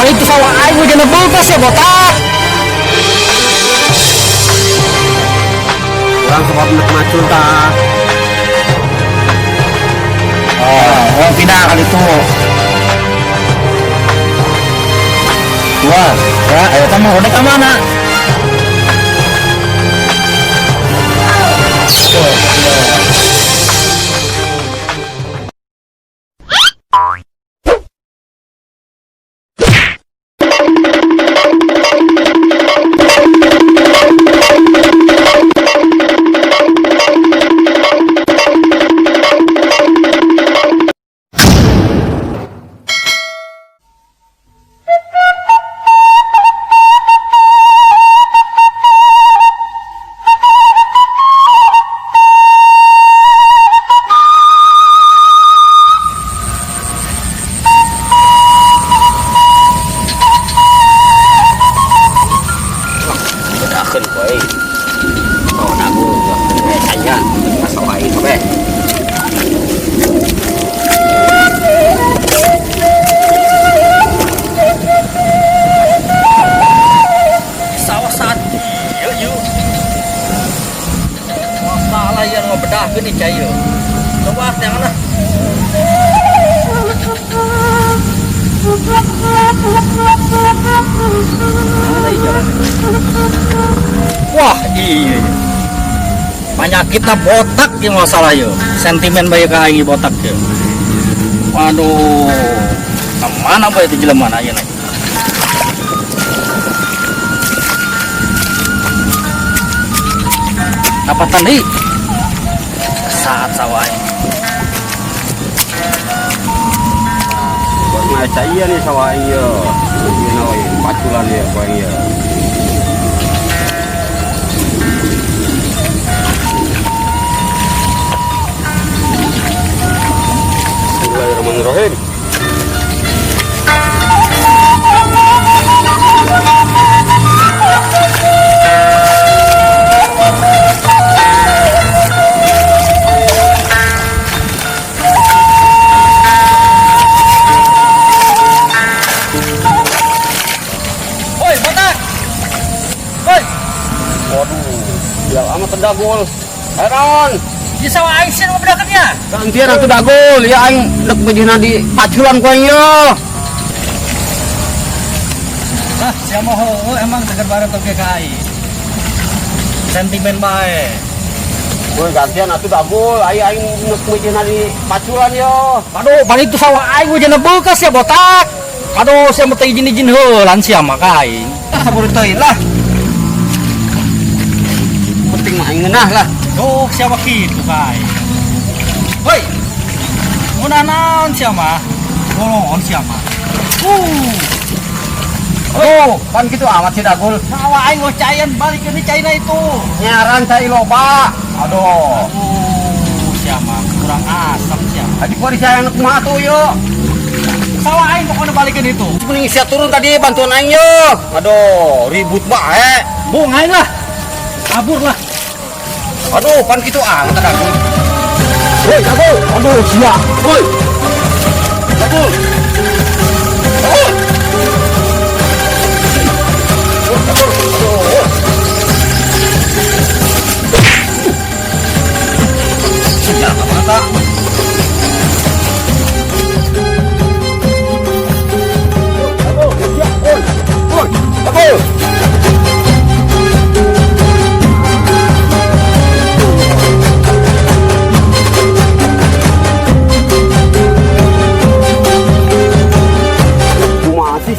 balik ke sawah aing we jangan bulkas ya botak. Orang sebab nak macul tak. Oh, tidak kali itu. Wah, ya, ayo kamu udah ke mana? Gini cayo, coba yang mana? Wah iya, penyakitnya botak yang masalah yo, sentimen bayi kayak botak yo. Waduh, kemana bayi itu jelema aja nih? Apa tadi? Saat sawahnya Buat ngaca iya nih sawah iya. Ini nawi paculan ya kau iya. Bismillahirrahmanirrahim. Dagol, heran. Di sawah aing sih bedakannya. Gantian atuh dagol, ya aing dek bejina di paculan ku aing yo. Ah, siapa ho emang tegar barat oke kai. Sentimen bae. Boy gantian atuh dagol, aing dek bejina di paculan yo. Aduh, balik ke sawah aing we jangan bulkas ya botak. Aduh, saya mau izin heulan sia mah ka aing. Sabur teuing lah. Penting mah aing ngeunah lah. Tuh siapa kitu kai. Woi. Mun naon siapa? Golongan siapa? Oh, kan gitu amat sih dagol. Sawah aing wacayan balik ke China itu. Nyaran cai loba. Aduh. Siapa? Kurang asam siapa? Adik gua disayang anak mah tuh yo. Sawah aing pokoknya balikin itu. Mending sia turun tadi bantuan aing yo. Aduh, ribut bae. Bung aing lah. Kabur lah. Aduh, pan gitu amat dagol. Woi, dagol. Aduh, sia. Woi. Dagol. Oh.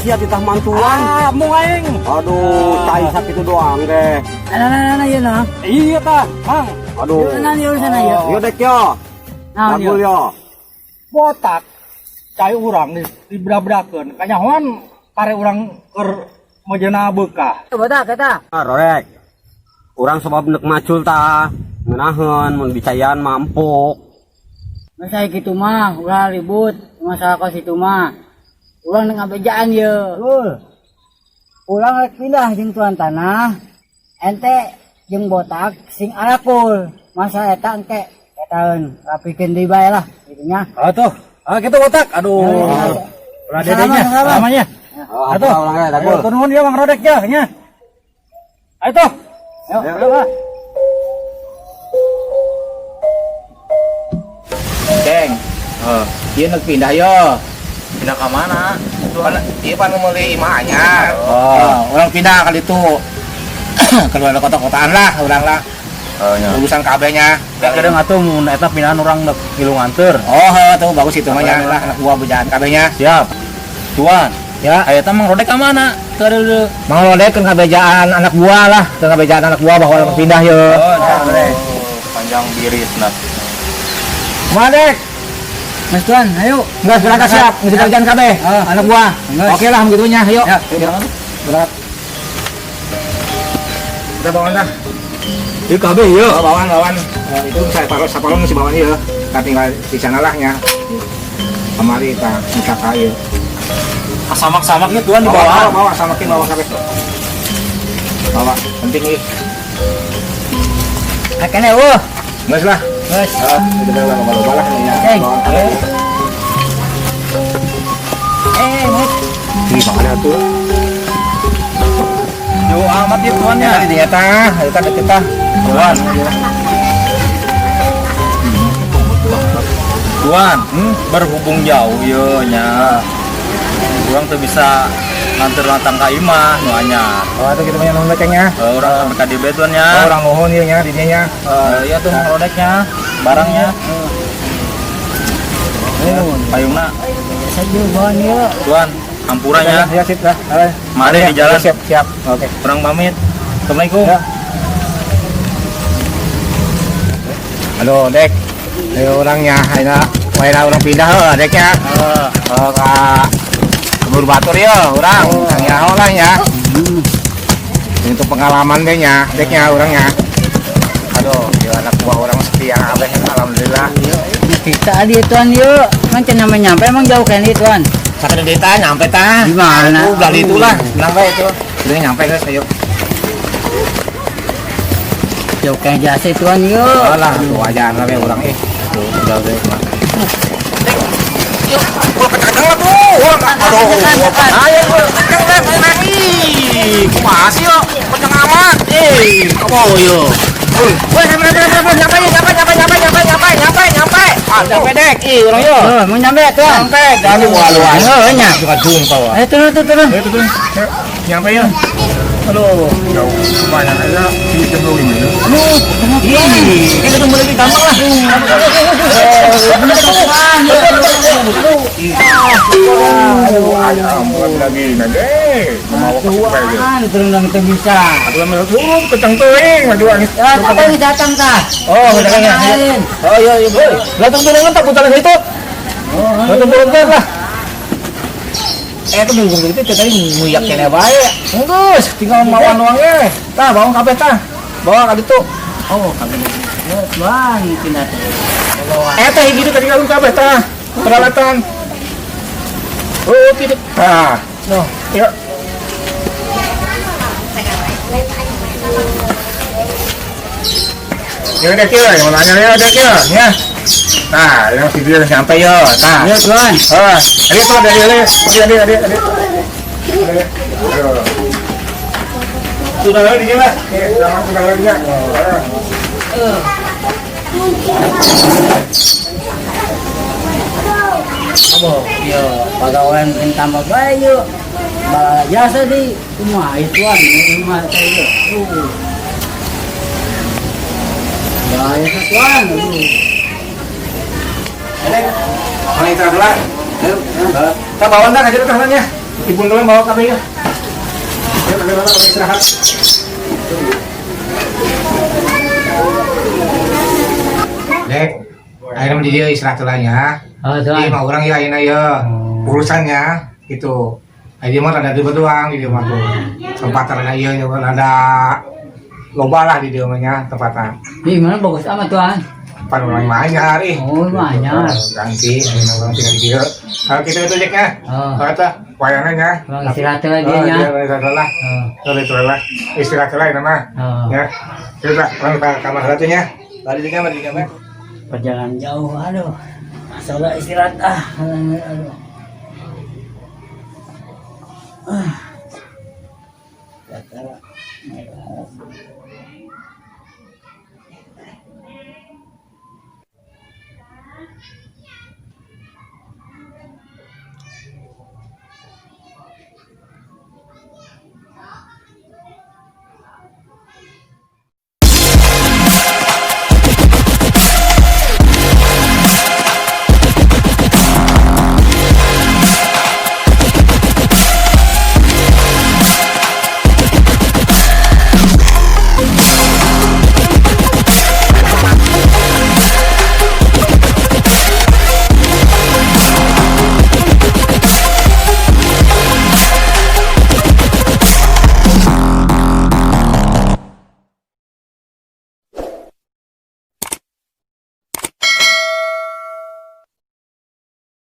Sia titah mantuan. Ah, mau aing. Aduh, cai sak itu doang deh. Nah, iya nah. Iya tah, Mang. Aduh. Nah, iya urusan aja. Yo dek yo. Dagol yo. Botak cai urang di bedak-bedakeun. Kanyahoan pare urang keur mejana beukah. Botak eta. Rorek. Urang sebab nek macul tah ngeunaheun mun bicayan mampuk. Masa kitu mah ulah ribut masalah kos itu mah. Ulang dengan bejaan ya. Ulang pindah jeung tuan tanah. Ente jeung botak sing arakul. Masa eta engke etaeun rapikeun deui bae lah gitu nya. Ah tuh. Ah kitu botak. Aduh. Ulah dedenya namanya. Oh, Aduh. hampura urang Ayo dagul. turun dia Mang Rodek ya nya. Ayo tuh. Ayo, ayo, Pak. Ceng. Ieu neuk pindah yo. Pindah ke mana? Ieu pan meuli imahnya. Orang pindah kali itu. Keluar kota-kotaan lah, urang lah. Urusan kabehnya. Kadang atuh mun eta pindahan urang neuk ngilunganteur. Tuh bagus itu mah nya lah anak buah bejaan kabehnya. Siap. Tuan. Ya, Aya teh Mang Rodek ka mana? Keur Mang Rodek keur ngabejaan anak buah lah, keur ngabejaan anak buah bahwa orang pindah ye. panjang biris nah. Madek, Mas Tuan, ayo. enggak berangkat siap, ngisi kerjaan kabeh. Anak buah. Geus. Oke lah begitunya, ayo. Ya, Berangkat. Kita bawa dah. ieu kabeh ieu. Bawan. Itu saya taruh sapalon si bawan ieu. Kita tinggal di sana lah nya. Kemari kita nikah kayu. Samak-samaknya tuan di Bawa, bawah. bawa samakin bawa kabeh. Bawa, penting nih. Akene eueuh. Geus lah. Geus. Itu dah loba lah nya. Ceng. Bawa kabeh. Mas. Di mana tuh? Jauh amat ya tuannya. Di dia tah, eta deket tah. Tuan. Tuan, berhubung jauh yo nya. Urang tuh bisa nganter latang ka imah nu anyar. Oh, itu kita punya nomor cengnya. Urang sampai ka dibe tuan nya. Orang nuhun ieu nya di dieu nya. Iya tuh Mang Rodeknya, barangnya. Payungna, Saja bahan ieu. tuan, hampurannya. Ya sip dah. Mari di jalan. Siap. Oke. Kurang pamit. Assalamualaikum. Ya. Halo, Dek. Ayo orangnya, ayeuna orang pindah Deknya. Ka Bur Batur ya, orang. Nyaho lah ya. Untuk pengalaman deh nya, Deknya orangnya. Aduh, dia anak buah orang setia abeh alhamdulillah. Kita di Tuan yuk. Kan cenah nyampe emang jauh kan Tuan. Sakit dita nyampe tah. Di mana? Gali itulah, bilang bae itu. Udah nyampe guys, ayo. Jauh kan jasa Tuan yuk. Alah, tuh aja lah orang Tuh, udah. Kumaha sih yo? Kenceng amat. Apa yo? Woi, nyampe. Nyampe Dek. Orang yo. Mau nyampe Tuan. Nyampe. Jangan luas. Nya. Juga jungkau. Ayo turun. Nyampe ya. Aduh, jauh. Banyak aja. Sini jam 2 ini. Kita ketemu lagi gampang lah. Ampun lagi nade. Mau ke Tuan, turun lang kita bisa. Aku lama turun kencang teuing maju angin. Apa yang datang kah? Oh, datangnya. Oh iya boy. Datang turun tak putar itu. Datang turun lah. Itu bingung gitu tadi nguyak kene bae. Geus, tinggal mawan doangnya. Tah, bawa kabeh tah. Bawa ka ditu. Oh, kami. Tuan, pindah. Eta hiji teh tadi lalu kabeh tah. Peralatan. Oh, tidak. Tah. No, yuk. Ya udah kira, yang nanya ya udah kira, ya. Nah, yang video udah sampai yo. Tah. Ya Tuan. Oh, ada tuh ada. Sudah lagi di mana? Sudah lagi ya. Abo, yo, pagawean tambah bae yuk. Jasa di rumah Tuan, rumah saya. Bahaya Tuan. Mana itu adalah? Kita bawa dah aja tangannya. Ibu dulu bawa kabel ya. Ya, kabel mana istirahat. Dek, akhirnya di dia istirahat lah ya. Oh, Jadi Tuan. mau orang ya ini ya urusannya gitu. Dia mah ada dua doang di dia mah tuh. Tempatan ada iya ya ada loba lah di dia mahnya tempatan. Di mana bagus amat Tuan. Pan orang lain hari. Oh, banyak. Ganti, orang tinggal di dia. Kalau kita itu Dek ya. Oh, Kata wayangannya. Bang istirahat lagi Oh, nya. iya, istirahat lah. Oh, Itu lah. Istirahat lah nama. oh. Ya. Sudah, orang ke kamar satunya. Tadi di kamar. Perjalanan jauh, aduh. Masalah istirahat aduh. Ah.